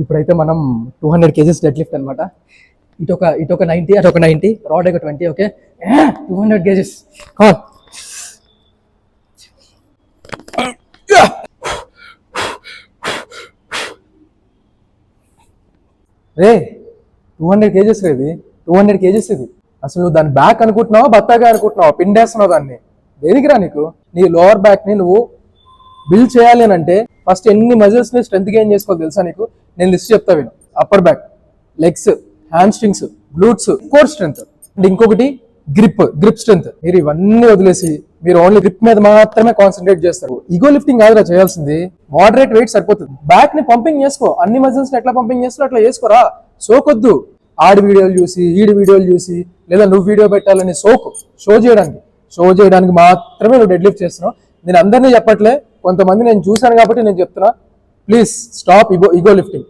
ఇప్పుడైతే మనం 200 kgs dead lift అనమాట. ఇటొక 90, అటొక 90, రాడ్ ఒక 20. Okay, 200 kgs. కమాన్. రే 200 kgs ఇది, 200 kgs ఇది. అసలు నువ్వు దాని బ్యాక్ అనుకుంటున్నావా, బత్తాగా అనుకుంటున్నావా? పిండేస్తున్నావు దాన్ని. దేనికిరా నీకు? నీ లోవర్ బ్యాక్ ని నువ్వు బిల్డ్ చేయాలి అని అంటే ఫస్ట్ ఎన్ని మజిల్స్ ని స్ట్రెంత్ గెయిన్ చేసుకోవాలి తెలుసా నీకు? నేను లిస్ట్ చెప్తా విను. Upper back, legs, hamstrings, glutes, core strength, and ఇంకొకటి గ్రిప్ స్ట్రెంత్. మీరు ఇవన్నీ వదిలేసి మీరు ఓన్లీ గ్రిప్ మీద మాత్రమే కాన్సన్ట్రేట్ చేస్తారు. ఈగో లిఫ్టింగ్ కాదురా చేయాల్సింది, మోడరేట్ వెయిట్ సరిపోతుంది. బ్యాక్ ని పంపింగ్ చేసుకో, అన్ని మజిల్స్ ని ఎట్లా పంపింగ్ చేస్తారో అట్లా చేసుకోరా. సోకొద్దు ఆడి వీడియోలు చూసి, ఈడి వీడియోలు చూసి, లేదా నువ్వు వీడియో పెట్టాలని సోకు. షో చేయడానికి మాత్రమే నువ్వు డెడ్ లిఫ్ట్ చేస్తున్నావు. నేను అందరినీ చెప్పట్లే, కొంతమంది నేను చూశాను కాబట్టి నేను చెప్తున్నా. Please stop ego lifting.